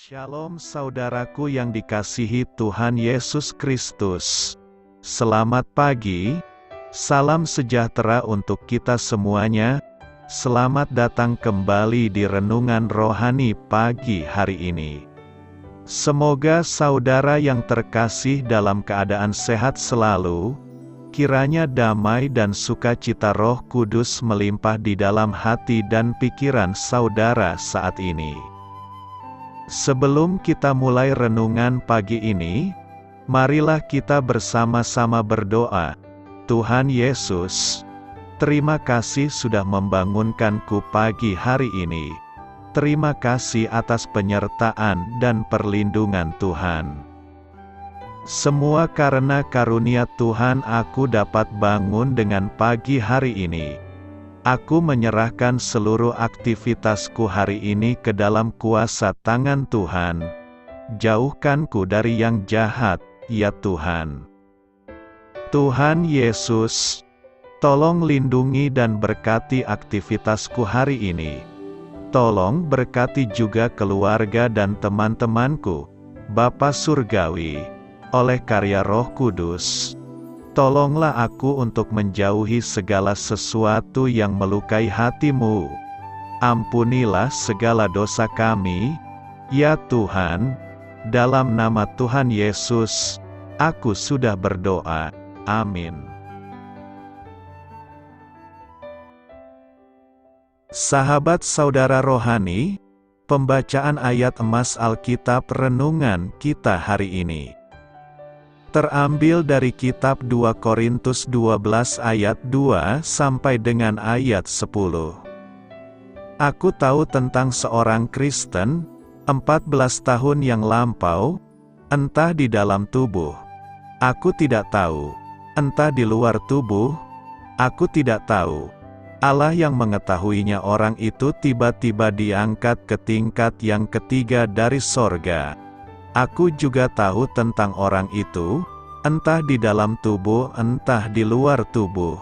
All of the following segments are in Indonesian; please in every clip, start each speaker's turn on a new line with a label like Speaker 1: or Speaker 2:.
Speaker 1: Shalom saudaraku yang dikasihi Tuhan Yesus Kristus. Selamat pagi, salam sejahtera untuk kita semuanya. Selamat datang kembali di Renungan Rohani pagi hari ini. Semoga saudara yang terkasih dalam keadaan sehat selalu, kiranya damai dan sukacita Roh Kudus melimpah di dalam hati dan pikiran saudara saat ini. Sebelum kita mulai renungan pagi ini, marilah kita bersama-sama berdoa. Tuhan Yesus, terima kasih sudah membangunkanku pagi hari ini. Terima kasih atas penyertaan dan perlindungan Tuhan. Semua karena karunia Tuhan aku dapat bangun dengan pagi hari ini. Aku menyerahkan seluruh aktivitasku hari ini ke dalam kuasa tangan Tuhan. Jauhkanku dari yang jahat, ya Tuhan. Tuhan Yesus, tolong lindungi dan berkati aktivitasku hari ini. Tolong berkati juga keluarga dan teman-temanku, Bapa Surgawi, oleh karya Roh Kudus. Tolonglah aku untuk menjauhi segala sesuatu yang melukai hati-Mu. Ampunilah segala dosa kami, ya Tuhan. Dalam nama Tuhan Yesus, aku sudah berdoa. Amin. Sahabat saudara rohani, pembacaan ayat emas Alkitab renungan kita hari ini terambil dari kitab 2 Korintus 12 ayat 2 sampai dengan ayat 10. Aku tahu tentang seorang Kristen, 14 tahun yang lampau, entah di dalam tubuh. Aku tidak tahu, entah di luar tubuh, aku tidak tahu. Allah yang mengetahuinya orang itu tiba-tiba diangkat ke tingkat yang ketiga dari sorga. Aku juga tahu tentang orang itu, entah di dalam tubuh entah di luar tubuh.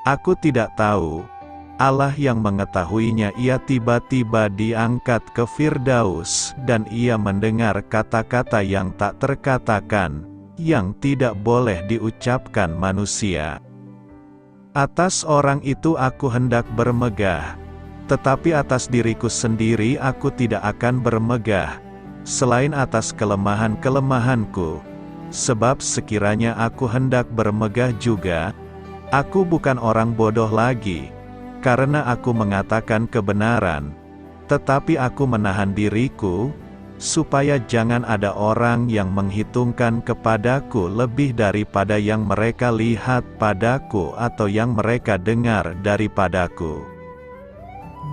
Speaker 1: Aku tidak tahu. Allah yang mengetahuinya ia tiba-tiba diangkat ke Firdaus, dan ia mendengar kata-kata yang tak terkatakan, yang tidak boleh diucapkan manusia. Atas orang itu aku hendak bermegah, tetapi atas diriku sendiri aku tidak akan bermegah, selain atas kelemahan-kelemahanku. Sebab sekiranya aku hendak bermegah juga, aku bukan orang bodoh lagi, karena aku mengatakan kebenaran, tetapi aku menahan diriku, supaya jangan ada orang yang menghitungkan kepadaku lebih daripada yang mereka lihat padaku atau yang mereka dengar daripadaku.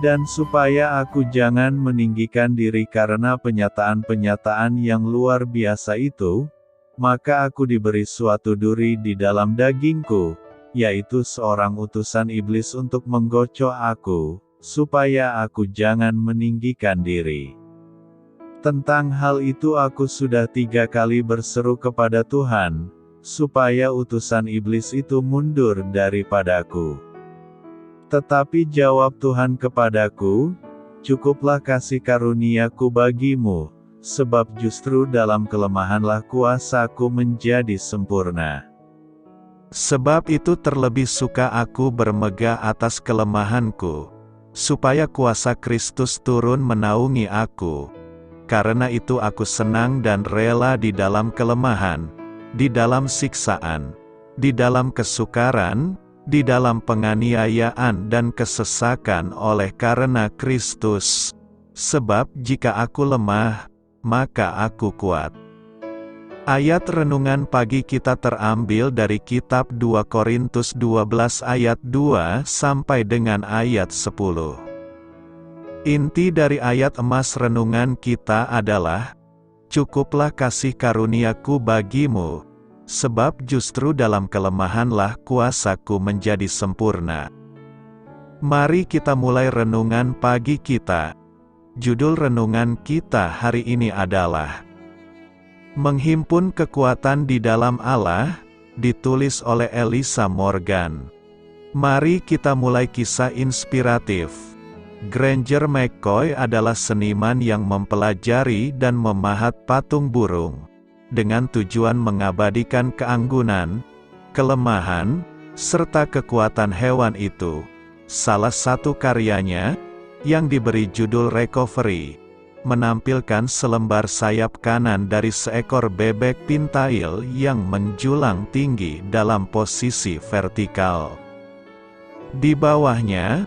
Speaker 1: Dan supaya aku jangan meninggikan diri karena penyataan-penyataan yang luar biasa itu, maka aku diberi suatu duri di dalam dagingku, yaitu seorang utusan iblis untuk menggocok aku, supaya aku jangan meninggikan diri. Tentang hal itu aku sudah 3 kali berseru kepada Tuhan, supaya utusan iblis itu mundur daripadaku. Tetapi jawab Tuhan kepadaku, cukuplah kasih karuniaku bagimu, sebab justru dalam kelemahanlah kuasaku menjadi sempurna. Sebab itu terlebih suka aku bermegah atas kelemahanku, supaya kuasa Kristus turun menaungi aku. Karena itu aku senang dan rela di dalam kelemahan, di dalam siksaan, di dalam kesukaran, di dalam penganiayaan dan kesesakan oleh karena Kristus. Sebab jika aku lemah, maka aku kuat. Ayat renungan pagi kita terambil dari kitab 2 Korintus 12 ayat 2 sampai dengan ayat 10. Inti dari ayat emas renungan kita adalah, cukuplah kasih karuniaku bagimu, sebab justru dalam kelemahanlah kuasaku menjadi sempurna. Mari kita mulai renungan pagi kita. Judul renungan kita hari ini adalah Menghimpun Kekuatan di Dalam Allah, ditulis oleh Elisa Morgan. Mari kita mulai kisah inspiratif. Granger McCoy adalah seniman yang mempelajari dan memahat patung burung, dengan tujuan mengabadikan keanggunan, kelemahan, serta kekuatan hewan itu. Salah satu karyanya, yang diberi judul Recovery, menampilkan selembar sayap kanan dari seekor bebek pintail yang menjulang tinggi dalam posisi vertikal. Di bawahnya,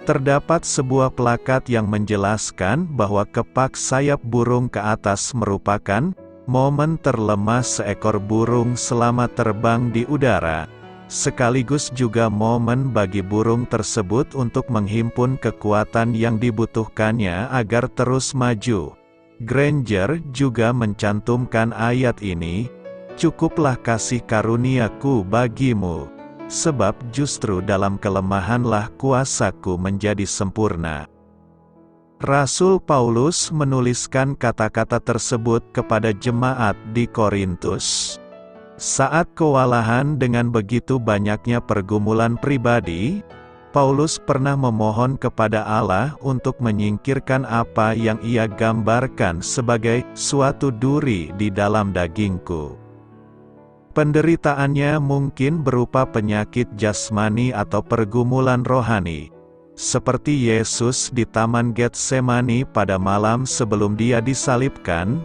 Speaker 1: terdapat sebuah plakat yang menjelaskan bahwa kepak sayap burung ke atas merupakan momen terlemah seekor burung selama terbang di udara, sekaligus juga momen bagi burung tersebut untuk menghimpun kekuatan yang dibutuhkannya agar terus maju. Granger juga mencantumkan ayat ini, "Cukuplah kasih karuniaku bagimu, sebab justru dalam kelemahanlah kuasaku menjadi sempurna." Rasul Paulus menuliskan kata-kata tersebut kepada jemaat di Korintus. Saat kewalahan dengan begitu banyaknya pergumulan pribadi, Paulus pernah memohon kepada Allah untuk menyingkirkan apa yang ia gambarkan sebagai suatu duri di dalam dagingku. Penderitaannya mungkin berupa penyakit jasmani atau pergumulan rohani, seperti Yesus di Taman Getsemani pada malam sebelum dia disalibkan.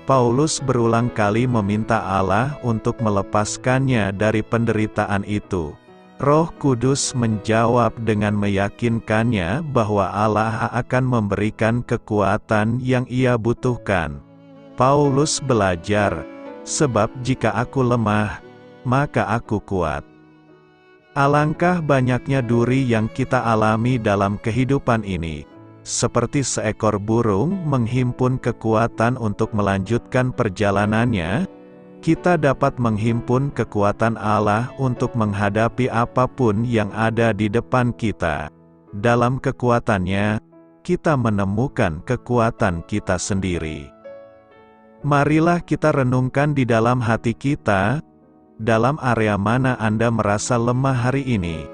Speaker 1: Paulus berulang kali meminta Allah untuk melepaskannya dari penderitaan itu. Roh Kudus menjawab dengan meyakinkannya bahwa Allah akan memberikan kekuatan yang ia butuhkan. Paulus belajar, "Sebab jika aku lemah, maka aku kuat." Alangkah banyaknya duri yang kita alami dalam kehidupan ini. Seperti seekor burung menghimpun kekuatan untuk melanjutkan perjalanannya, kita dapat menghimpun kekuatan Allah untuk menghadapi apapun yang ada di depan kita. Dalam kekuatannya, kita menemukan kekuatan kita sendiri. Marilah kita renungkan di dalam hati kita, dalam area mana Anda merasa lemah hari ini?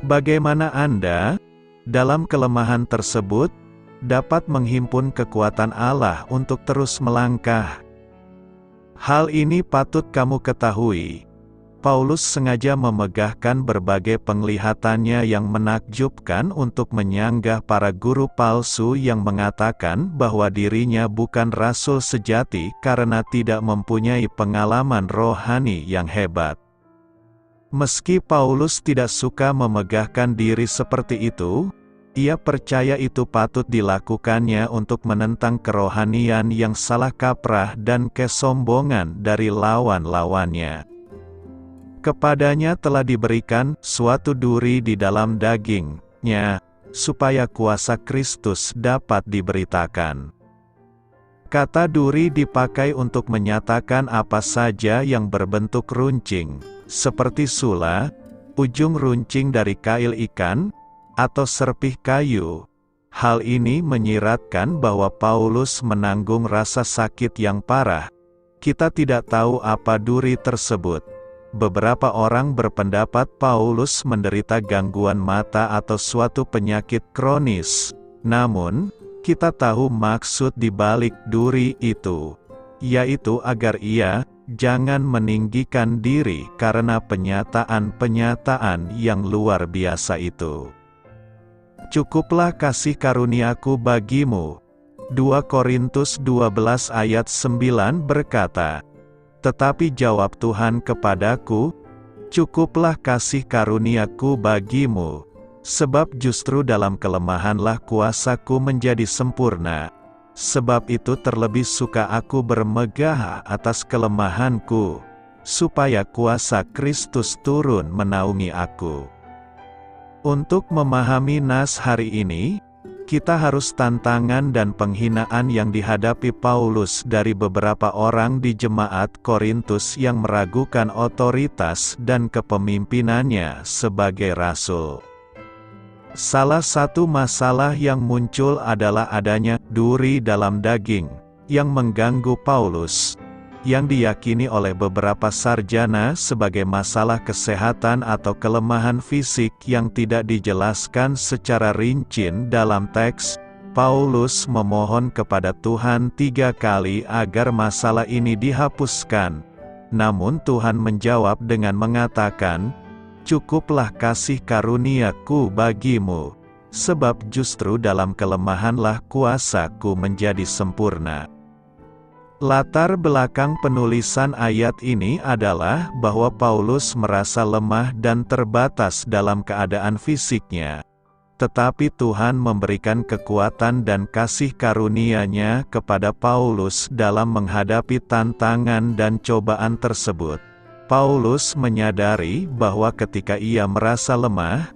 Speaker 1: Bagaimana Anda, dalam kelemahan tersebut, dapat menghimpun kekuatan Allah untuk terus melangkah? Hal ini patut kamu ketahui. Paulus sengaja memegahkan berbagai penglihatannya yang menakjubkan untuk menyanggah para guru palsu yang mengatakan bahwa dirinya bukan rasul sejati karena tidak mempunyai pengalaman rohani yang hebat. Meski Paulus tidak suka memegahkan diri seperti itu, ia percaya itu patut dilakukannya untuk menentang kerohanian yang salah kaprah dan kesombongan dari lawan-lawannya. Kepadanya telah diberikan suatu duri di dalam dagingnya, supaya kuasa Kristus dapat diberitakan. Kata duri dipakai untuk menyatakan apa saja yang berbentuk runcing, seperti sula, ujung runcing dari kail ikan, atau serpih kayu. Hal ini menyiratkan bahwa Paulus menanggung rasa sakit yang parah. Kita tidak tahu apa duri tersebut. Beberapa orang berpendapat Paulus menderita gangguan mata atau suatu penyakit kronis. Namun, kita tahu maksud di balik duri itu, yaitu agar ia jangan meninggikan diri karena penyataan-penyataan yang luar biasa itu. Cukuplah kasih karuniaku bagimu. 2 Korintus 12 ayat 9 berkata, "Tetapi jawab Tuhan kepadaku, cukuplah kasih karuniaku bagimu, sebab justru dalam kelemahanlah kuasaku menjadi sempurna. Sebab itu terlebih suka aku bermegah atas kelemahanku, supaya kuasa Kristus turun menaungi aku." Untuk memahami nas hari ini, kita harus tantangan dan penghinaan yang dihadapi Paulus dari beberapa orang di jemaat Korintus yang meragukan otoritas dan kepemimpinannya sebagai rasul. Salah satu masalah yang muncul adalah adanya duri dalam daging, yang mengganggu Paulus. yang diyakini oleh beberapa sarjana sebagai masalah kesehatan atau kelemahan fisik yang tidak dijelaskan secara rinci dalam teks, Paulus memohon kepada Tuhan 3 kali agar masalah ini dihapuskan. Namun Tuhan menjawab dengan mengatakan, "Cukuplah kasih karuniaku bagimu, sebab justru dalam kelemahanlah kuasaku menjadi sempurna." Latar belakang penulisan ayat ini adalah bahwa Paulus merasa lemah dan terbatas dalam keadaan fisiknya. Tetapi Tuhan memberikan kekuatan dan kasih karunia-Nya kepada Paulus dalam menghadapi tantangan dan cobaan tersebut. Paulus menyadari bahwa ketika ia merasa lemah,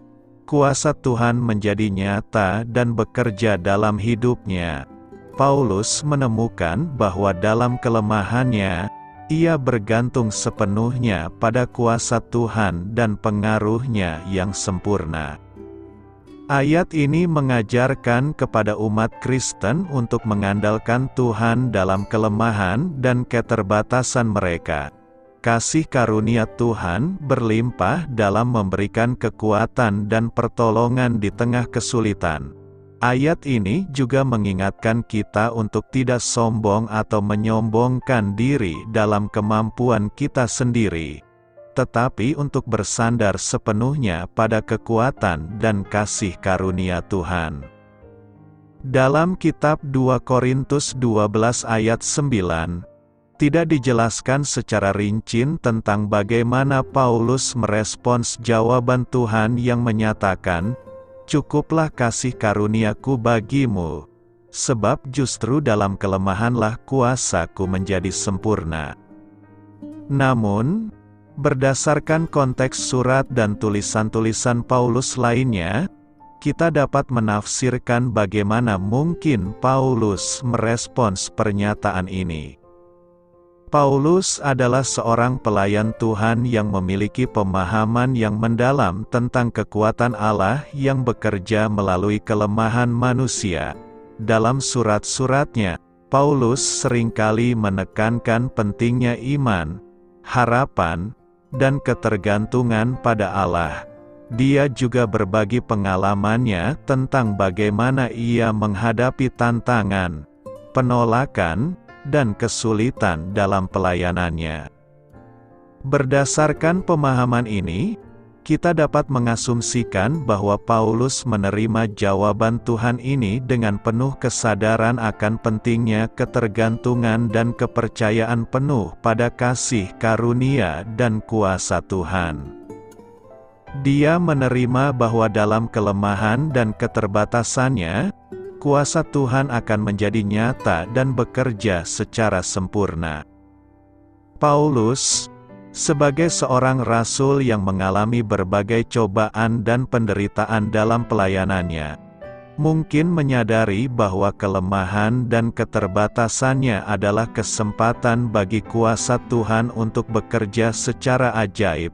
Speaker 1: kuasa Tuhan menjadi nyata dan bekerja dalam hidupnya. Paulus menemukan bahwa dalam kelemahannya, ia bergantung sepenuhnya pada kuasa Tuhan dan pengaruh-Nya yang sempurna. Ayat ini mengajarkan kepada umat Kristen untuk mengandalkan Tuhan dalam kelemahan dan keterbatasan mereka. Kasih karunia Tuhan berlimpah dalam memberikan kekuatan dan pertolongan di tengah kesulitan. Ayat ini juga mengingatkan kita untuk tidak sombong atau menyombongkan diri dalam kemampuan kita sendiri, tetapi untuk bersandar sepenuhnya pada kekuatan dan kasih karunia Tuhan. Dalam kitab 2 Korintus 12 ayat 9, tidak dijelaskan secara rinci tentang bagaimana Paulus merespons jawaban Tuhan yang menyatakan, "Cukuplah kasih karuniaku bagimu, sebab justru dalam kelemahanlah kuasaku menjadi sempurna." Namun, berdasarkan konteks surat dan tulisan-tulisan Paulus lainnya, kita dapat menafsirkan bagaimana mungkin Paulus merespons pernyataan ini. Paulus adalah seorang pelayan Tuhan yang memiliki pemahaman yang mendalam tentang kekuatan Allah yang bekerja melalui kelemahan manusia. Dalam surat-suratnya, Paulus seringkali menekankan pentingnya iman, harapan, dan ketergantungan pada Allah. Dia juga berbagi pengalamannya tentang bagaimana ia menghadapi tantangan, penolakan, dan kesulitan dalam pelayanannya. Berdasarkan pemahaman ini, kita dapat mengasumsikan bahwa Paulus menerima jawaban Tuhan ini dengan penuh kesadaran akan pentingnya ketergantungan dan kepercayaan penuh pada kasih karunia dan kuasa Tuhan. Dia menerima bahwa dalam kelemahan dan keterbatasannya, kuasa Tuhan akan menjadi nyata dan bekerja secara sempurna. Paulus, sebagai seorang rasul yang mengalami berbagai cobaan dan penderitaan dalam pelayanannya, mungkin menyadari bahwa kelemahan dan keterbatasannya adalah kesempatan bagi kuasa Tuhan untuk bekerja secara ajaib.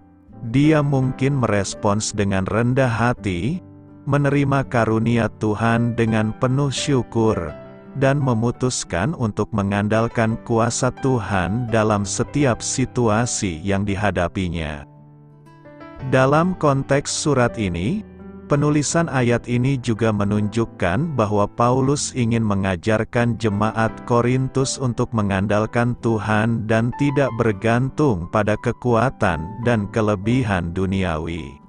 Speaker 1: Dia mungkin merespons dengan rendah hati, menerima karunia Tuhan dengan penuh syukur, dan memutuskan untuk mengandalkan kuasa Tuhan dalam setiap situasi yang dihadapinya. Dalam konteks surat ini, penulisan ayat ini juga menunjukkan bahwa Paulus ingin mengajarkan jemaat Korintus untuk mengandalkan Tuhan dan tidak bergantung pada kekuatan dan kelebihan duniawi.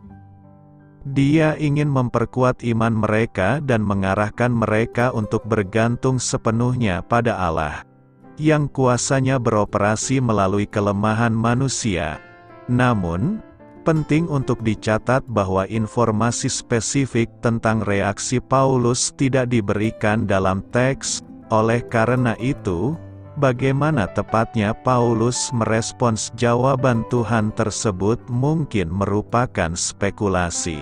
Speaker 1: Dia ingin memperkuat iman mereka dan mengarahkan mereka untuk bergantung sepenuhnya pada Allah, yang kuasanya beroperasi melalui kelemahan manusia. Namun, penting untuk dicatat bahwa informasi spesifik tentang reaksi Paulus tidak diberikan dalam teks. Oleh karena itu, bagaimana tepatnya Paulus merespons jawaban Tuhan tersebut mungkin merupakan spekulasi.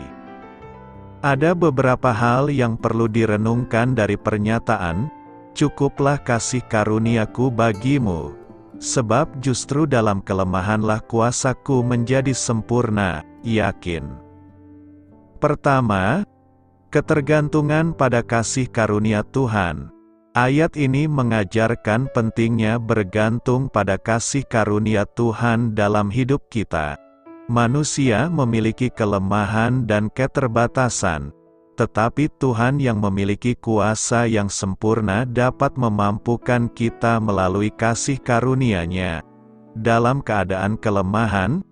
Speaker 1: Ada beberapa hal yang perlu direnungkan dari pernyataan, "Cukuplah kasih karuniaku bagimu, sebab justru dalam kelemahanlah kuasaku menjadi sempurna." Yakin. Pertama, ketergantungan pada kasih karunia Tuhan Ayat ini mengajarkan pentingnya bergantung pada kasih karunia Tuhan dalam hidup kita. Manusia memiliki kelemahan dan keterbatasan, tetapi Tuhan yang memiliki kuasa yang sempurna dapat memampukan kita melalui kasih karunia-Nya. Dalam keadaan kelemahan,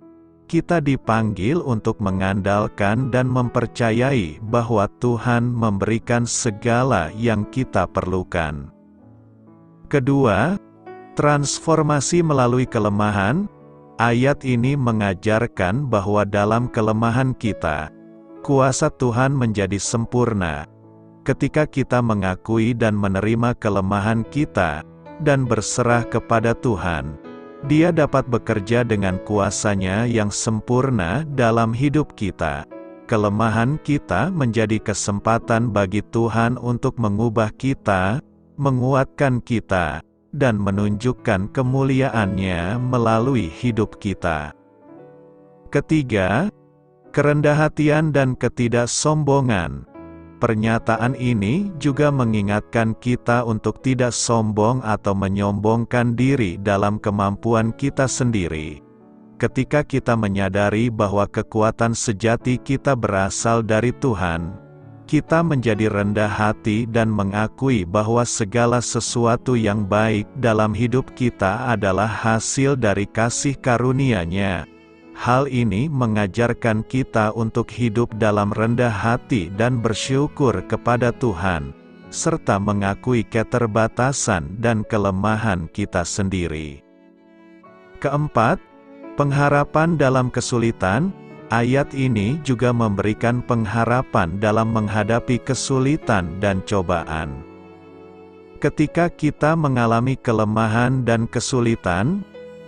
Speaker 1: kita dipanggil untuk mengandalkan dan mempercayai bahwa Tuhan memberikan segala yang kita perlukan. Kedua, transformasi melalui kelemahan. Ayat ini mengajarkan bahwa dalam kelemahan kita, kuasa Tuhan menjadi sempurna. Ketika kita mengakui dan menerima kelemahan kita, dan berserah kepada Tuhan, Dia dapat bekerja dengan kuasa-Nya yang sempurna dalam hidup kita. Kelemahan kita menjadi kesempatan bagi Tuhan untuk mengubah kita, menguatkan kita, dan menunjukkan kemuliaan-Nya melalui hidup kita. Ketiga, kerendahan dan ketidaksombongan. Pernyataan ini juga mengingatkan kita untuk tidak sombong atau menyombongkan diri dalam kemampuan kita sendiri. Ketika kita menyadari bahwa kekuatan sejati kita berasal dari Tuhan, kita menjadi rendah hati dan mengakui bahwa segala sesuatu yang baik dalam hidup kita adalah hasil dari kasih karunia-Nya. Hal ini mengajarkan kita untuk hidup dalam rendah hati dan bersyukur kepada Tuhan, serta mengakui keterbatasan dan kelemahan kita sendiri. Keempat, pengharapan dalam kesulitan. Ayat ini juga memberikan pengharapan dalam menghadapi kesulitan dan cobaan. Ketika kita mengalami kelemahan dan kesulitan,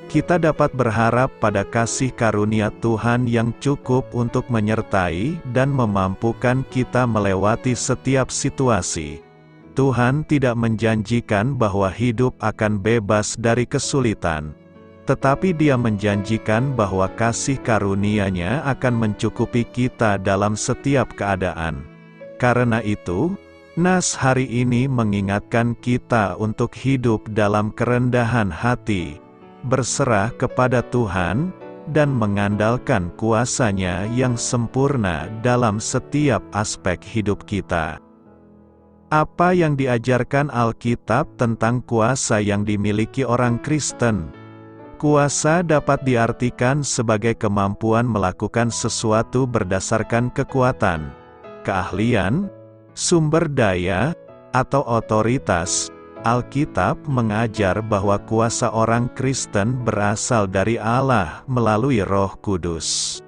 Speaker 1: kita dapat berharap pada kasih karunia Tuhan yang cukup untuk menyertai dan memampukan kita melewati setiap situasi. Tuhan tidak menjanjikan bahwa hidup akan bebas dari kesulitan, tetapi Dia menjanjikan bahwa kasih karunia-Nya akan mencukupi kita dalam setiap keadaan. Karena itu, nas hari ini mengingatkan kita untuk hidup dalam kerendahan hati, berserah kepada Tuhan, dan mengandalkan kuasa-Nya yang sempurna dalam setiap aspek hidup kita. Apa yang diajarkan Alkitab tentang kuasa yang dimiliki orang Kristen? Kuasa dapat diartikan sebagai kemampuan melakukan sesuatu berdasarkan kekuatan, keahlian, sumber daya, atau otoritas. Alkitab mengajar bahwa kuasa orang Kristen berasal dari Allah melalui Roh Kudus.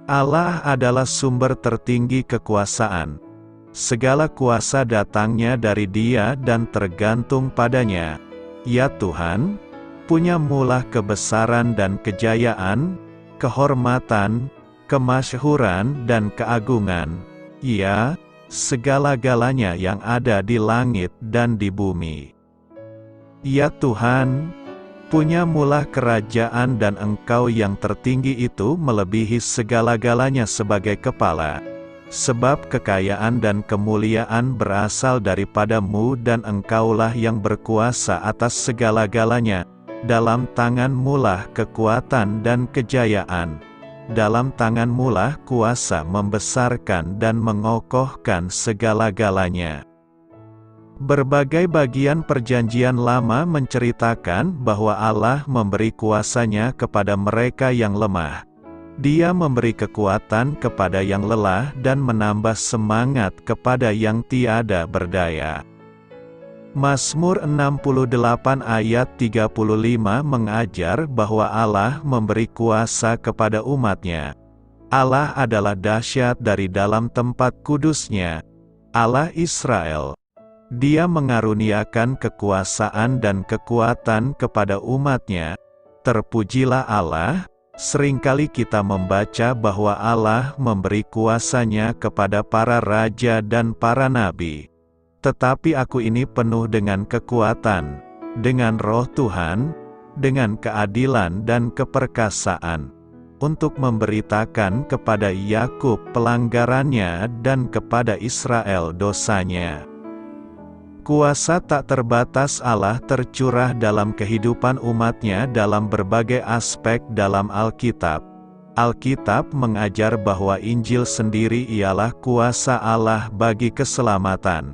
Speaker 1: Allah adalah sumber tertinggi kekuasaan. Segala kuasa datangnya dari Dia dan tergantung padanya. Ya Tuhan, punya mulah kebesaran dan kejayaan, kehormatan, kemasyhuran dan keagungan. Ya, segala-galanya yang ada di langit dan di bumi. Ya Tuhan, punya mulah kerajaan dan Engkau yang tertinggi itu melebihi segala-galanya sebagai kepala. Sebab kekayaan dan kemuliaan berasal daripada-Mu dan Engkaulah yang berkuasa atas segala-galanya. Dalam tangan-Mu lah kekuatan dan kejayaan. Dalam tangan-Mu lah kuasa membesarkan dan mengokohkan segala-galanya. Berbagai bagian perjanjian lama menceritakan bahwa Allah memberi kuasa-Nya kepada mereka yang lemah. Dia memberi kekuatan kepada yang lelah dan menambah semangat kepada yang tiada berdaya. Mazmur 68 ayat 35 mengajar bahwa Allah memberi kuasa kepada umat-Nya. Allah adalah dahsyat dari dalam tempat kudus-Nya, Allah Israel. Dia mengaruniakan kekuasaan dan kekuatan kepada umat-Nya. Terpujilah Allah. Seringkali kita membaca bahwa Allah memberi kuasa-Nya kepada para raja dan para nabi. Tetapi aku ini penuh dengan kekuatan, dengan Roh Tuhan, dengan keadilan dan keperkasaan, untuk memberitakan kepada Yakub pelanggarannya dan kepada Israel dosanya. Kuasa tak terbatas Allah tercurah dalam kehidupan umatnya dalam berbagai aspek dalam Alkitab. Alkitab mengajar bahwa Injil sendiri ialah kuasa Allah bagi keselamatan.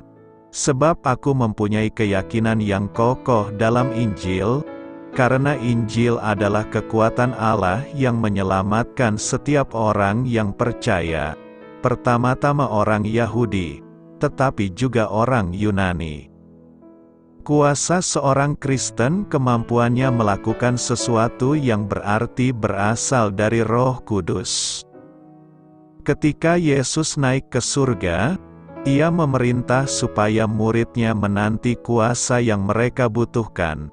Speaker 1: Sebab aku mempunyai keyakinan yang kokoh dalam Injil, karena Injil adalah kekuatan Allah yang menyelamatkan setiap orang yang percaya, pertama-tama orang Yahudi, tetapi juga orang Yunani. Kuasa seorang Kristen kemampuannya melakukan sesuatu yang berarti berasal dari Roh Kudus. Ketika Yesus naik ke surga, Ia memerintah supaya murid-Nya menanti kuasa yang mereka butuhkan.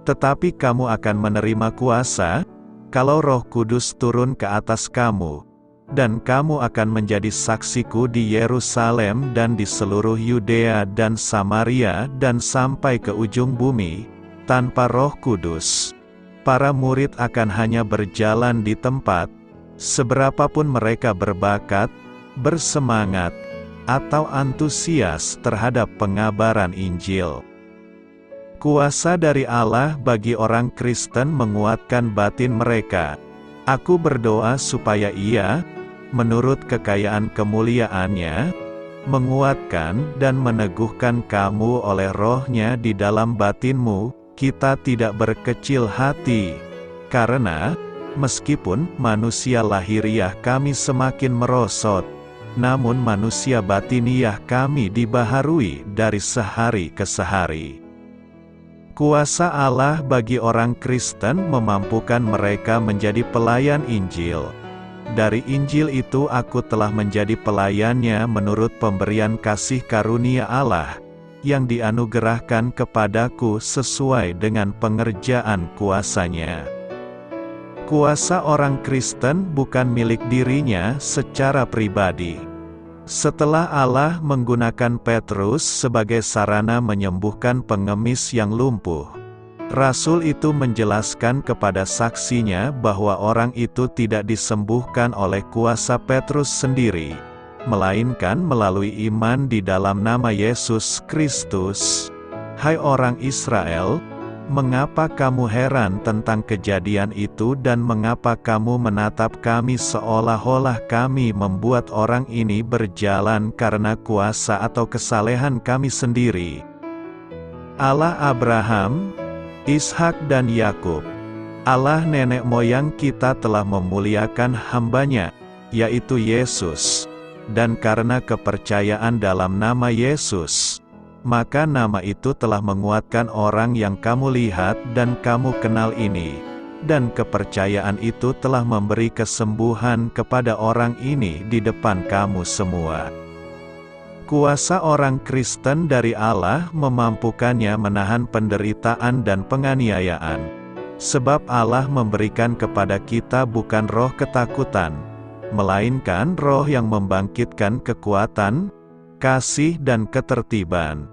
Speaker 1: Tetapi kamu akan menerima kuasa, kalau Roh Kudus turun ke atas kamu, dan kamu akan menjadi saksiku di Yerusalem dan di seluruh Yudea dan Samaria dan sampai ke ujung bumi. Tanpa Roh Kudus, para murid akan hanya berjalan di tempat, seberapapun mereka berbakat, bersemangat, atau antusias terhadap pengabaran Injil. Kuasa dari Allah bagi orang Kristen menguatkan batin mereka. Aku berdoa supaya Ia, menurut kekayaan kemuliaan-Nya, menguatkan dan meneguhkan kamu oleh Roh-Nya di dalam batinmu. Kita tidak berkecil hati, karena, meskipun manusia lahiriah kami semakin merosot, namun manusia batiniah kami dibaharui dari sehari ke sehari. Kuasa Allah bagi orang Kristen memampukan mereka menjadi pelayan Injil. Dari Injil itu aku telah menjadi pelayannya menurut pemberian kasih karunia Allah, yang dianugerahkan kepadaku sesuai dengan pengerjaan kuasa-Nya. Kuasa orang Kristen bukan milik dirinya secara pribadi. Setelah Allah menggunakan Petrus sebagai sarana menyembuhkan pengemis yang lumpuh, Rasul itu menjelaskan kepada saksinya bahwa orang itu tidak disembuhkan oleh kuasa Petrus sendiri, melainkan melalui iman di dalam nama Yesus Kristus. Hai orang Israel, mengapa kamu heran tentang kejadian itu dan mengapa kamu menatap kami seolah-olah kami membuat orang ini berjalan karena kuasa atau kesalehan kami sendiri? Allah Abraham, Ishak dan Yakub, Allah nenek moyang kita telah memuliakan hamba-Nya, yaitu Yesus, dan karena kepercayaan dalam nama Yesus, maka nama itu telah menguatkan orang yang kamu lihat dan kamu kenal ini, dan kepercayaan itu telah memberi kesembuhan kepada orang ini di depan kamu semua. Kuasa orang Kristen dari Allah memampukannya menahan penderitaan dan penganiayaan, sebab Allah memberikan kepada kita bukan roh ketakutan, melainkan roh yang membangkitkan kekuatan, kasih dan ketertiban.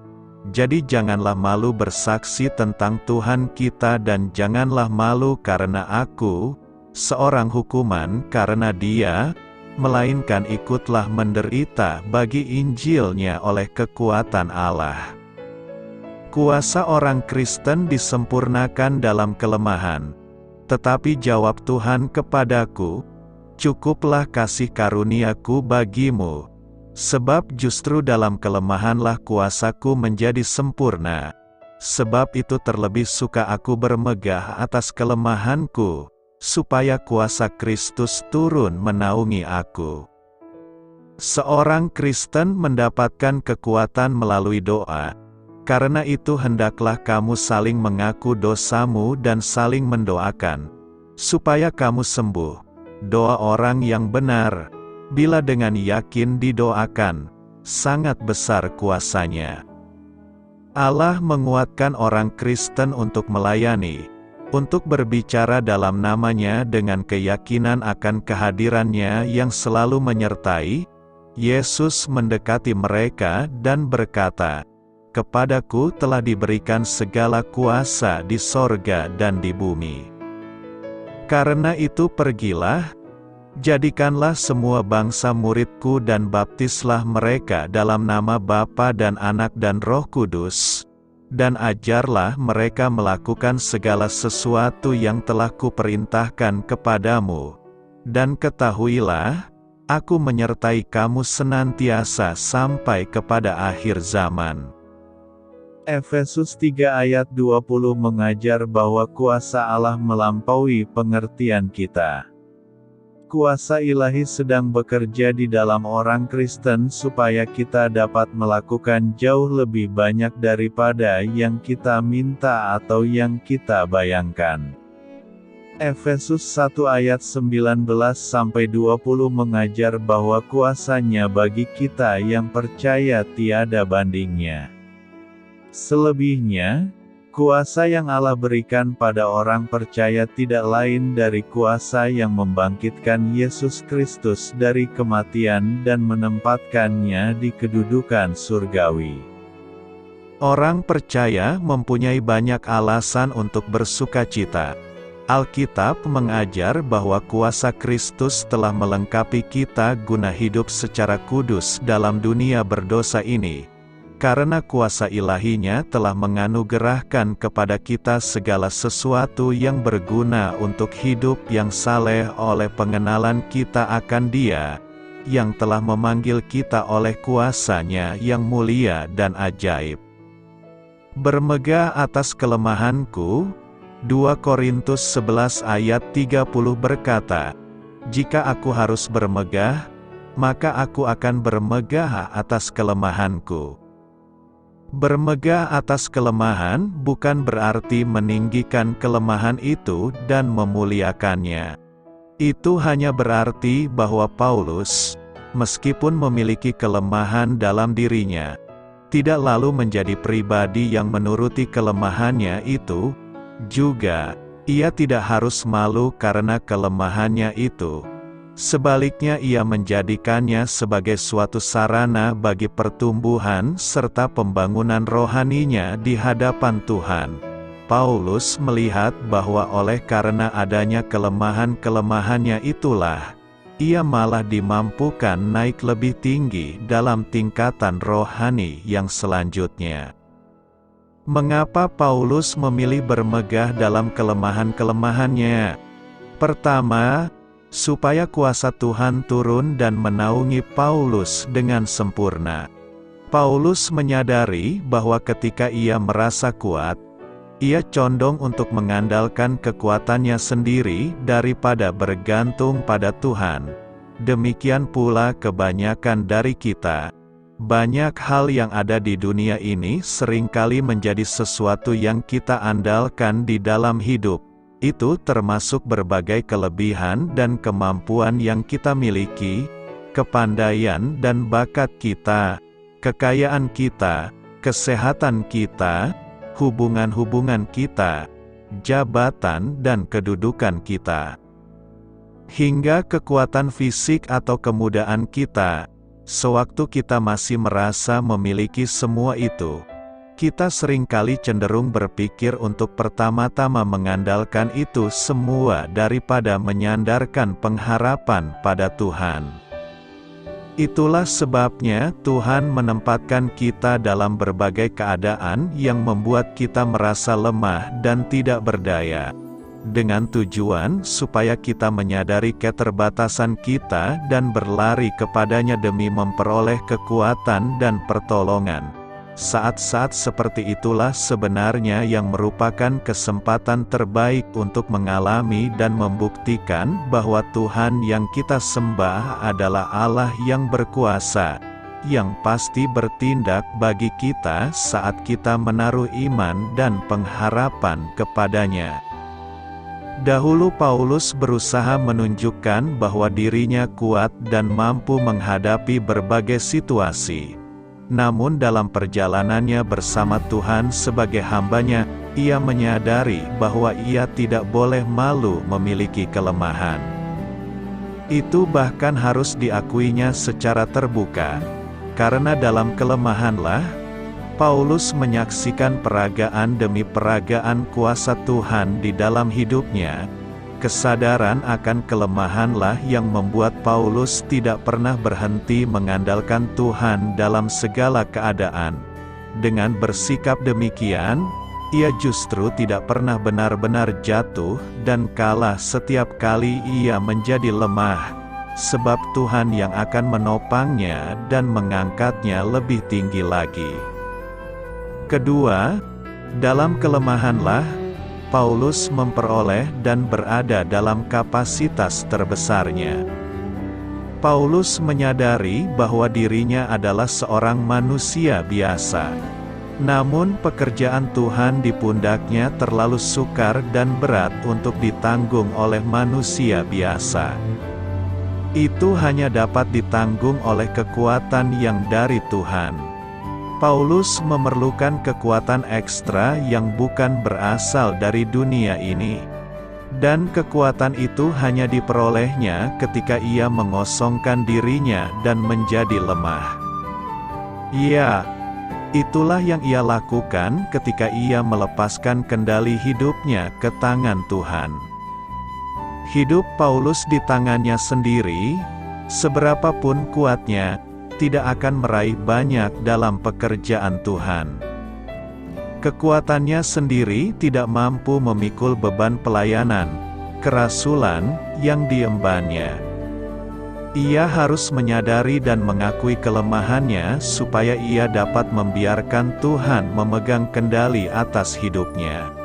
Speaker 1: Jadi janganlah malu bersaksi tentang Tuhan kita dan janganlah malu karena aku, seorang hukuman karena Dia, melainkan ikutlah menderita bagi Injil-Nya oleh kekuatan Allah. Kuasa orang Kristen disempurnakan dalam kelemahan. Tetapi jawab Tuhan kepadaku, cukuplah kasih karuniaku bagimu. Sebab justru dalam kelemahanlah kuasaku menjadi sempurna. Sebab itu terlebih suka aku bermegah atas kelemahanku, supaya kuasa Kristus turun menaungi aku. Seorang Kristen mendapatkan kekuatan melalui doa. Karena itu hendaklah kamu saling mengaku dosamu dan saling mendoakan, supaya kamu sembuh. Doa orang yang benar, bila dengan yakin didoakan, sangat besar kuasanya. Allah menguatkan orang Kristen untuk melayani, untuk berbicara dalam nama-Nya dengan keyakinan akan kehadiran-Nya yang selalu menyertai. Yesus mendekati mereka dan berkata, "Kepadaku telah diberikan segala kuasa di sorga dan di bumi. Karena itu pergilah, Jadikanlah semua bangsa muridku dan baptislah mereka dalam nama Bapa dan Anak dan Roh Kudus, dan ajarlah mereka melakukan segala sesuatu yang telah kuperintahkan kepadamu. Dan ketahuilah, aku menyertai kamu senantiasa sampai kepada akhir zaman. Efesus 3 ayat 20 mengajar bahwa kuasa Allah melampaui pengertian kita. Kuasa ilahi sedang bekerja di dalam orang Kristen supaya kita dapat melakukan jauh lebih banyak daripada yang kita minta atau yang kita bayangkan. Efesus 1 ayat 19-20 mengajar bahwa kuasanya bagi kita yang percaya tiada bandingnya. Selebihnya, kuasa yang Allah berikan pada orang percaya tidak lain dari kuasa yang membangkitkan Yesus Kristus dari kematian dan menempatkannya di kedudukan surgawi. Orang percaya mempunyai banyak alasan untuk bersukacita. Alkitab mengajar bahwa kuasa Kristus telah melengkapi kita guna hidup secara kudus dalam dunia berdosa ini. Karena kuasa ilahinya telah menganugerahkan kepada kita segala sesuatu yang berguna untuk hidup yang saleh oleh pengenalan kita akan Dia, yang telah memanggil kita oleh kuasa-Nya yang mulia dan ajaib. Bermegah atas kelemahanku, 2 Korintus 11 ayat 30 berkata, "Jika aku harus bermegah, maka aku akan bermegah atas kelemahanku." Bermegah atas kelemahan bukan berarti meninggikan kelemahan itu dan memuliakannya. Itu hanya berarti bahwa Paulus, meskipun memiliki kelemahan dalam dirinya, tidak lalu menjadi pribadi yang menuruti kelemahannya itu. Juga, ia tidak harus malu karena kelemahannya itu. Sebaliknya ia menjadikannya sebagai suatu sarana bagi pertumbuhan serta pembangunan rohaninya di hadapan Tuhan. Paulus melihat bahwa oleh karena adanya kelemahan-kelemahannya itulah, ia malah dimampukan naik lebih tinggi dalam tingkatan rohani yang selanjutnya. Mengapa Paulus memilih bermegah dalam kelemahan-kelemahannya? Pertama, supaya kuasa Tuhan turun dan menaungi Paulus dengan sempurna. Paulus menyadari bahwa ketika ia merasa kuat, ia condong untuk mengandalkan kekuatannya sendiri daripada bergantung pada Tuhan. Demikian pula kebanyakan dari kita. Banyak hal yang ada di dunia ini seringkali menjadi sesuatu yang kita andalkan di dalam hidup. Itu termasuk berbagai kelebihan dan kemampuan yang kita miliki, kepandaian dan bakat kita, kekayaan kita, kesehatan kita, hubungan-hubungan kita, jabatan dan kedudukan kita. Hingga kekuatan fisik atau kemudaan kita, sewaktu kita masih merasa memiliki semua itu. Kita seringkali cenderung berpikir untuk pertama-tama mengandalkan itu semua daripada menyandarkan pengharapan pada Tuhan. Itulah sebabnya Tuhan menempatkan kita dalam berbagai keadaan yang membuat kita merasa lemah dan tidak berdaya, dengan tujuan supaya kita menyadari keterbatasan kita dan berlari kepadanya demi memperoleh kekuatan dan pertolongan. Saat-saat seperti itulah sebenarnya yang merupakan kesempatan terbaik untuk mengalami dan membuktikan bahwa Tuhan yang kita sembah adalah Allah yang berkuasa, yang pasti bertindak bagi kita saat kita menaruh iman dan pengharapan kepadanya. Dahulu Paulus berusaha menunjukkan bahwa dirinya kuat dan mampu menghadapi berbagai situasi. Namun dalam perjalanannya bersama Tuhan sebagai hamba-Nya, ia menyadari bahwa ia tidak boleh malu memiliki kelemahan. Itu bahkan harus diakuinya secara terbuka, karena dalam kelemahanlah, Paulus menyaksikan peragaan demi peragaan kuasa Tuhan di dalam hidupnya, Kesadaran akan kelemahanlah yang membuat Paulus tidak pernah berhenti mengandalkan Tuhan dalam segala keadaan. Dengan bersikap demikian, ia justru tidak pernah benar-benar jatuh dan kalah setiap kali ia menjadi lemah, sebab Tuhan yang akan menopangnya dan mengangkatnya lebih tinggi lagi. Kedua, dalam kelemahanlah Paulus memperoleh dan berada dalam kapasitas terbesarnya. Paulus menyadari bahwa dirinya adalah seorang manusia biasa. Namun pekerjaan Tuhan di pundaknya terlalu sukar dan berat untuk ditanggung oleh manusia biasa. Itu hanya dapat ditanggung oleh kekuatan yang dari Tuhan. Paulus memerlukan kekuatan ekstra yang bukan berasal dari dunia ini. Dan kekuatan itu hanya diperolehnya ketika ia mengosongkan dirinya dan menjadi lemah. Ya, itulah yang ia lakukan ketika ia melepaskan kendali hidupnya ke tangan Tuhan. Hidup Paulus di tangannya sendiri, seberapapun kuatnya, tidak akan meraih banyak dalam pekerjaan Tuhan. Kekuatannya sendiri tidak mampu memikul beban pelayanan, kerasulan, yang diembannya. Ia harus menyadari dan mengakui kelemahannya supaya ia dapat membiarkan Tuhan memegang kendali atas hidupnya.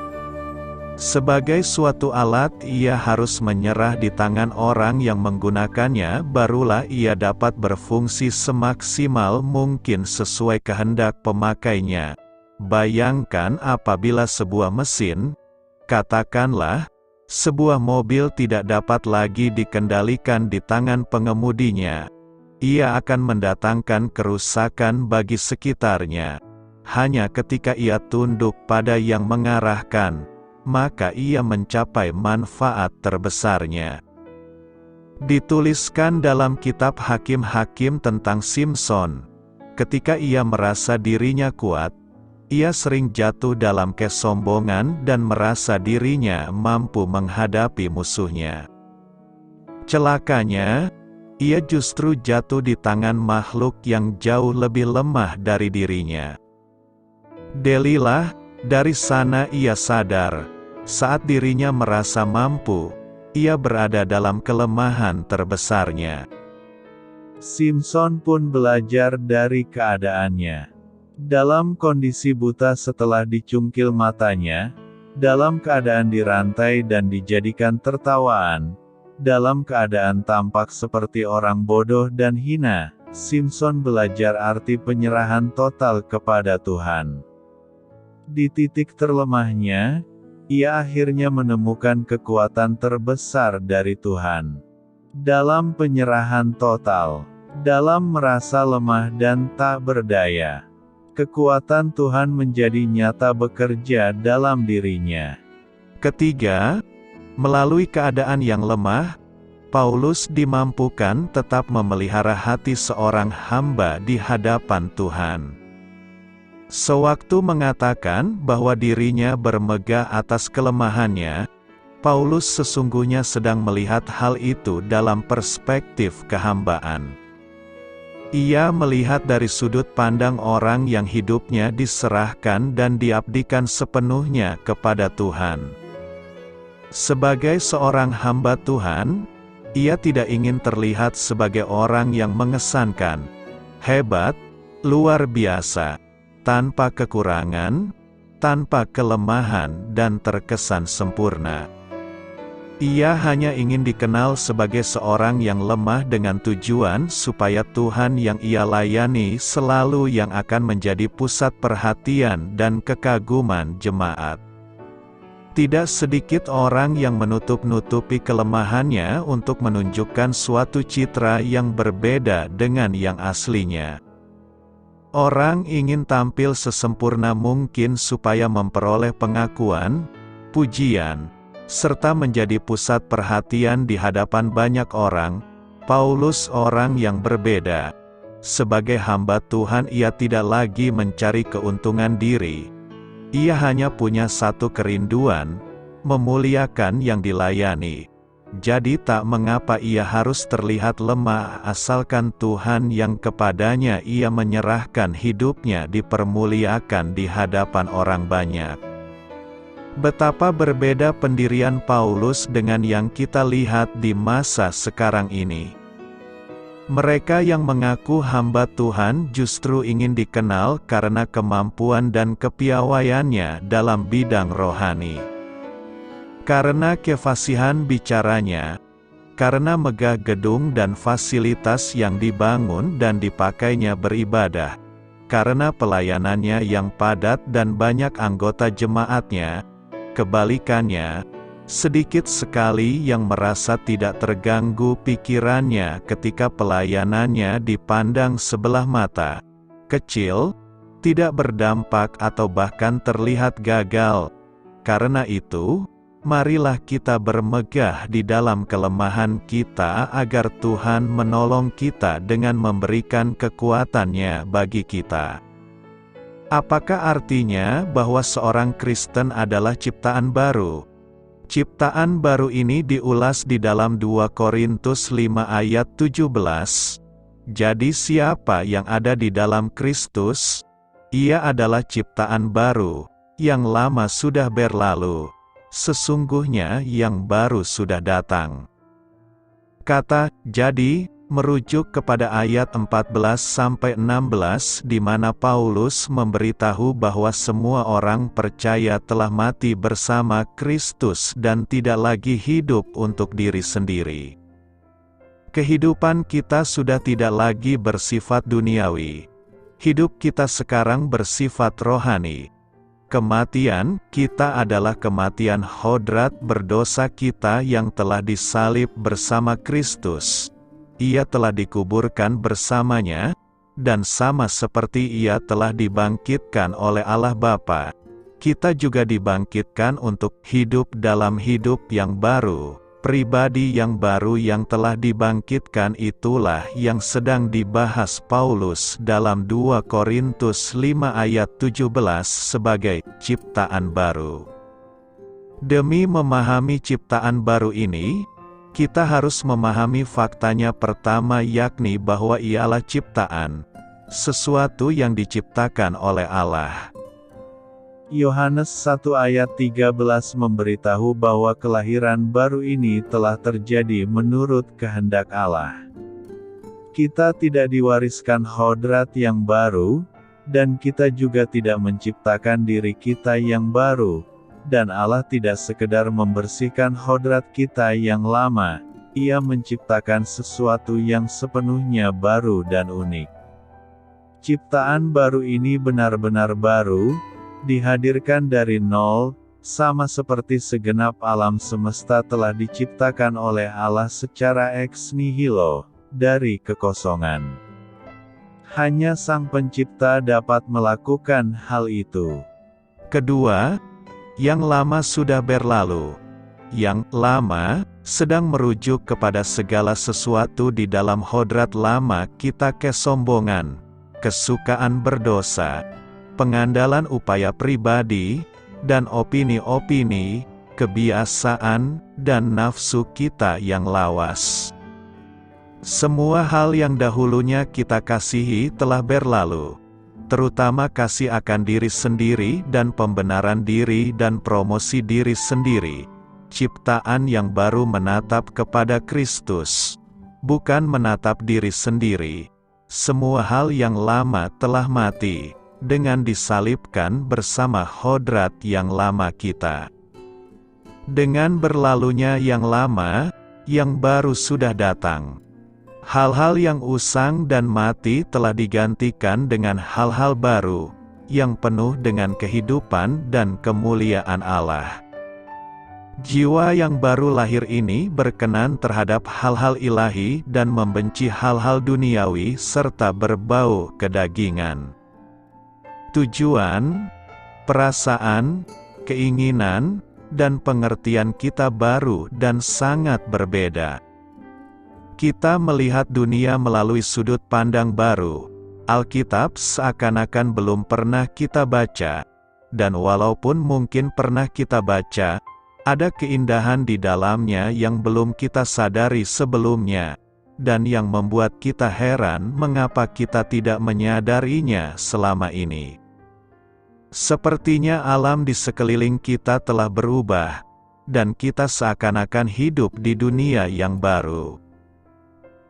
Speaker 1: Sebagai suatu alat, ia harus menyerah di tangan orang yang menggunakannya, barulah ia dapat berfungsi semaksimal mungkin sesuai kehendak pemakainya. Bayangkan apabila sebuah mesin, katakanlah, sebuah mobil tidak dapat lagi dikendalikan di tangan pengemudinya. Ia akan mendatangkan kerusakan bagi sekitarnya. Hanya ketika ia tunduk pada yang mengarahkan, maka ia mencapai manfaat terbesarnya. Dituliskan dalam kitab Hakim-Hakim tentang Simson. Ketika ia merasa dirinya kuat, ia sering jatuh dalam kesombongan dan merasa dirinya mampu menghadapi musuhnya. Celakanya, ia justru jatuh di tangan makhluk yang jauh lebih lemah dari dirinya. Delilah, dari sana ia sadar, saat dirinya merasa mampu, ia berada dalam kelemahan terbesarnya. Simson pun belajar dari keadaannya. Dalam kondisi buta setelah dicungkil matanya, dalam keadaan dirantai dan dijadikan tertawaan, dalam keadaan tampak seperti orang bodoh dan hina, Simson belajar arti penyerahan total kepada Tuhan. Di titik terlemahnya, ia akhirnya menemukan kekuatan terbesar dari Tuhan. Dalam penyerahan total, dalam merasa lemah dan tak berdaya, kekuatan Tuhan menjadi nyata bekerja dalam dirinya. Ketiga, melalui keadaan yang lemah, Paulus dimampukan tetap memelihara hati seorang hamba di hadapan Tuhan. Sewaktu mengatakan bahwa dirinya bermegah atas kelemahannya, Paulus sesungguhnya sedang melihat hal itu dalam perspektif kehambaan. Ia melihat dari sudut pandang orang yang hidupnya diserahkan dan diabdikan sepenuhnya kepada Tuhan. Sebagai seorang hamba Tuhan, ia tidak ingin terlihat sebagai orang yang mengesankan, hebat, luar biasa, tanpa kekurangan, tanpa kelemahan dan terkesan sempurna. Ia hanya ingin dikenal sebagai seorang yang lemah dengan tujuan supaya Tuhan yang ia layani selalu yang akan menjadi pusat perhatian dan kekaguman jemaat. Tidak sedikit orang yang menutup-nutupi kelemahannya untuk menunjukkan suatu citra yang berbeda dengan yang aslinya. Orang ingin tampil sesempurna mungkin supaya memperoleh pengakuan, pujian, serta menjadi pusat perhatian di hadapan banyak orang. Paulus orang yang berbeda. Sebagai hamba Tuhan ia tidak lagi mencari keuntungan diri. Ia hanya punya satu kerinduan, memuliakan yang dilayani. Jadi tak mengapa ia harus terlihat lemah asalkan Tuhan yang kepadanya ia menyerahkan hidupnya dipermuliakan di hadapan orang banyak. Betapa berbeda pendirian Paulus dengan yang kita lihat di masa sekarang ini. Mereka yang mengaku hamba Tuhan justru ingin dikenal karena kemampuan dan kepiawaiannya dalam bidang rohani. Karena kefasihan bicaranya, karena megah gedung dan fasilitas yang dibangun dan dipakainya beribadah, karena pelayanannya yang padat dan banyak anggota jemaatnya. Kebalikannya, sedikit sekali yang merasa tidak terganggu pikirannya ketika pelayanannya dipandang sebelah mata, kecil, tidak berdampak atau bahkan terlihat gagal. Karena itu, marilah kita bermegah di dalam kelemahan kita agar Tuhan menolong kita dengan memberikan kekuatannya bagi kita. Apakah artinya bahwa seorang Kristen adalah ciptaan baru? Ciptaan baru ini diulas di dalam 2 Korintus 5 ayat 17. Jadi siapa yang ada di dalam Kristus? Ia adalah ciptaan baru, yang lama sudah berlalu. Sesungguhnya yang baru sudah datang. Kata "jadi" merujuk kepada ayat 14-16 di mana Paulus memberitahu bahwa semua orang percaya telah mati bersama Kristus dan tidak lagi hidup untuk diri sendiri. Kehidupan kita sudah tidak lagi bersifat duniawi. Hidup kita sekarang bersifat rohani. Kematian kita adalah kematian hodrat berdosa kita yang telah disalib bersama Kristus. Ia telah dikuburkan bersamanya, dan sama seperti ia telah dibangkitkan oleh Allah Bapa, kita juga dibangkitkan untuk hidup dalam hidup yang baru. Pribadi yang baru yang telah dibangkitkan itulah yang sedang dibahas Paulus dalam 2 Korintus 5 ayat 17 sebagai ciptaan baru. Demi memahami ciptaan baru ini, kita harus memahami faktanya pertama, yakni bahwa ialah ciptaan, sesuatu yang diciptakan oleh Allah. Yohanes 1 ayat 13 memberitahu bahwa kelahiran baru ini telah terjadi menurut kehendak Allah. Kita tidak diwariskan hodrat yang baru, dan kita juga tidak menciptakan diri kita yang baru, dan Allah tidak sekedar membersihkan hodrat kita yang lama, Ia menciptakan sesuatu yang sepenuhnya baru dan unik. Ciptaan baru ini benar-benar baru, dihadirkan dari nol, sama seperti segenap alam semesta telah diciptakan oleh Allah secara ex nihilo, dari kekosongan. Hanya Sang Pencipta dapat melakukan hal itu. Kedua, yang lama sudah berlalu. Yang lama sedang merujuk kepada segala sesuatu di dalam hodrat lama kita, kesombongan, kesukaan berdosa, pengandalan upaya pribadi, dan opini-opini, kebiasaan, dan nafsu kita yang lawas. Semua hal yang dahulunya kita kasihi telah berlalu, terutama kasih akan diri sendiri dan pembenaran diri dan promosi diri sendiri. Ciptaan yang baru menatap kepada Kristus, bukan menatap diri sendiri. Semua hal yang lama telah mati dengan disalibkan bersama hodrat yang lama kita. Dengan berlalunya yang lama, yang baru sudah datang. Hal-hal yang usang dan mati telah digantikan dengan hal-hal baru, yang penuh dengan kehidupan dan kemuliaan Allah. Jiwa yang baru lahir ini berkenan terhadap hal-hal ilahi dan membenci hal-hal duniawi serta berbau kedagingan. Tujuan, perasaan, keinginan, dan pengertian kita baru dan sangat berbeda. Kita melihat dunia melalui sudut pandang baru. Alkitab seakan-akan belum pernah kita baca, dan walaupun mungkin pernah kita baca, Ada keindahan di dalamnya yang belum kita sadari sebelumnya, dan yang membuat kita heran mengapa kita tidak menyadarinya selama ini. Sepertinya alam di sekeliling kita telah berubah, dan kita seakan-akan hidup di dunia yang baru.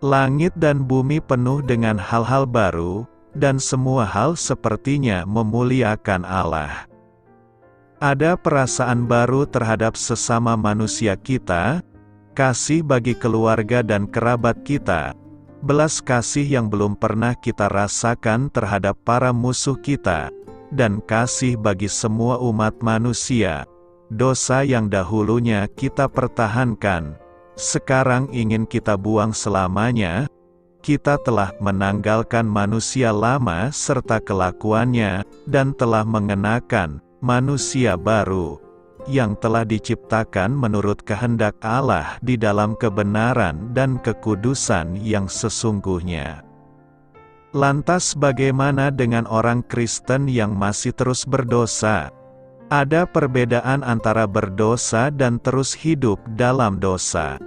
Speaker 1: Langit dan bumi penuh dengan hal-hal baru, dan semua hal sepertinya memuliakan Allah. Ada perasaan baru terhadap sesama manusia kita, kasih bagi keluarga dan kerabat kita, belas kasih yang belum pernah kita rasakan terhadap para musuh kita, dan kasih bagi semua umat manusia. Dosa yang dahulunya kita pertahankan, sekarang ingin kita buang selamanya. Kita telah menanggalkan manusia lama serta kelakuannya, dan telah mengenakan manusia baru, yang telah diciptakan menurut kehendak Allah di dalam kebenaran dan kekudusan yang sesungguhnya. Lantas bagaimana dengan orang Kristen yang masih terus berdosa? Ada perbedaan antara berdosa dan terus hidup dalam dosa.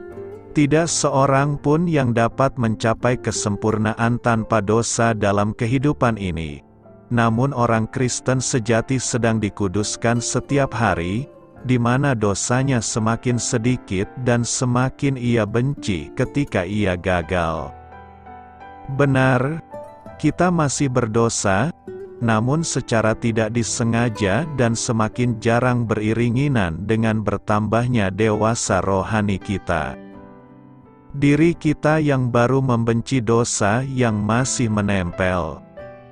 Speaker 1: Tidak seorang pun yang dapat mencapai kesempurnaan tanpa dosa dalam kehidupan ini. Namun orang Kristen sejati sedang dikuduskan setiap hari, di mana dosanya semakin sedikit dan semakin ia benci ketika ia gagal. Benar, kita masih berdosa, namun secara tidak disengaja dan semakin jarang beriringan dengan bertambahnya dewasa rohani kita. Diri kita yang baru membenci dosa yang masih menempel.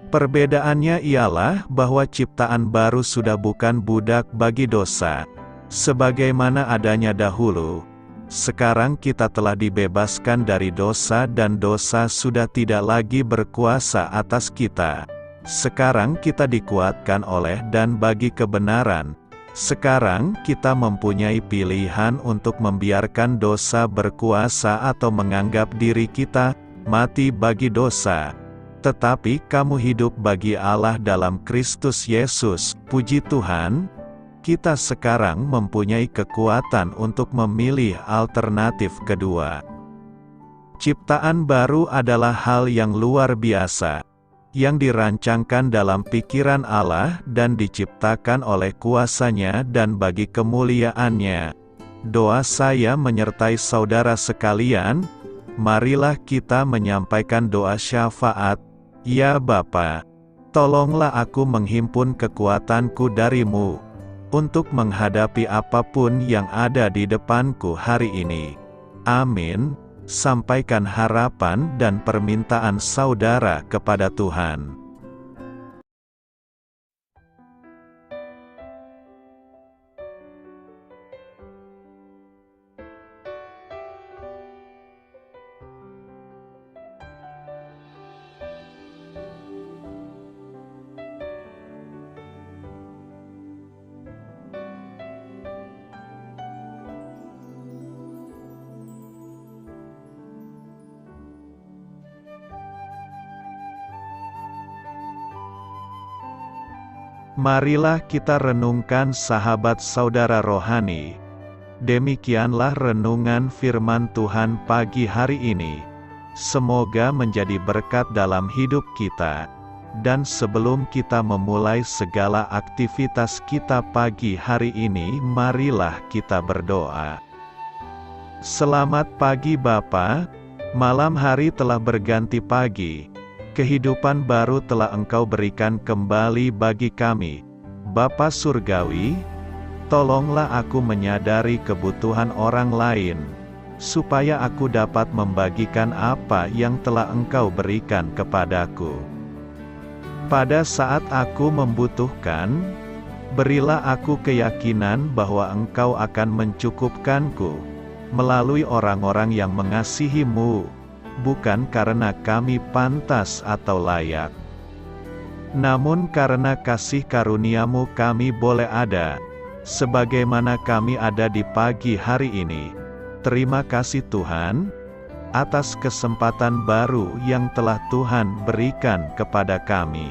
Speaker 1: Perbedaannya ialah bahwa ciptaan baru sudah bukan budak bagi dosa, sebagaimana adanya dahulu. Sekarang kita telah dibebaskan dari dosa dan dosa sudah tidak lagi berkuasa atas kita. Sekarang kita dikuatkan oleh dan bagi kebenaran. Sekarang kita mempunyai pilihan untuk membiarkan dosa berkuasa atau menganggap diri kita mati bagi dosa. Tetapi kamu hidup bagi Allah dalam Kristus Yesus. Puji Tuhan, kita sekarang mempunyai kekuatan untuk memilih alternatif kedua. Ciptaan baru adalah hal yang luar biasa, yang dirancangkan dalam pikiran Allah dan diciptakan oleh kuasa-Nya dan bagi kemuliaan-Nya. Doa saya menyertai saudara sekalian, marilah kita menyampaikan doa syafaat. Ya Bapa, tolonglah aku menghimpun kekuatanku dari-Mu, untuk menghadapi apapun yang ada di depanku hari ini. Amin. Sampaikan harapan dan permintaan saudara kepada Tuhan. Marilah kita renungkan sahabat saudara rohani. Demikianlah renungan firman Tuhan pagi hari ini. Semoga menjadi berkat dalam hidup kita. Dan sebelum kita memulai segala aktivitas kita pagi hari ini, marilah kita berdoa. Selamat pagi Bapa, malam hari telah berganti pagi. Kehidupan baru telah Engkau berikan kembali bagi kami. Bapa Surgawi, tolonglah aku menyadari kebutuhan orang lain, supaya aku dapat membagikan apa yang telah Engkau berikan kepadaku. Pada saat aku membutuhkan, berilah aku keyakinan bahwa Engkau akan mencukupkanku, melalui orang-orang yang mengasihi-Mu, bukan karena kami pantas atau layak, namun karena kasih karunia-Mu kami boleh ada, sebagaimana kami ada di pagi hari ini. Terima kasih Tuhan, atas kesempatan baru yang telah Tuhan berikan kepada kami.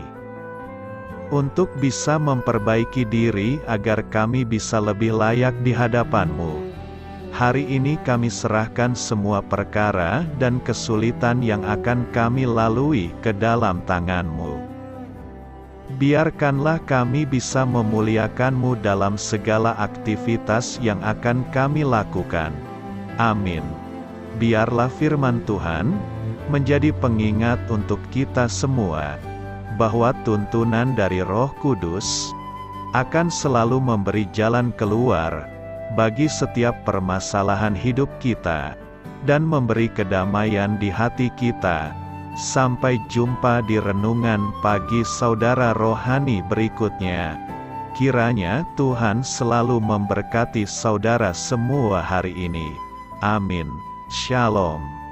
Speaker 1: untuk bisa memperbaiki diri agar kami bisa lebih layak di hadapan-Mu. Hari ini kami serahkan semua perkara dan kesulitan yang akan kami lalui ke dalam tangan-Mu. Biarkanlah kami bisa memuliakan-Mu dalam segala aktivitas yang akan kami lakukan. Amin. Biarlah firman Tuhan menjadi pengingat untuk kita semua, bahwa tuntunan dari Roh Kudus akan selalu memberi jalan keluar bagi setiap permasalahan hidup kita, dan memberi kedamaian di hati kita. Sampai jumpa di renungan pagi saudara rohani berikutnya. Kiranya Tuhan selalu memberkati saudara semua hari ini. Amin. Shalom.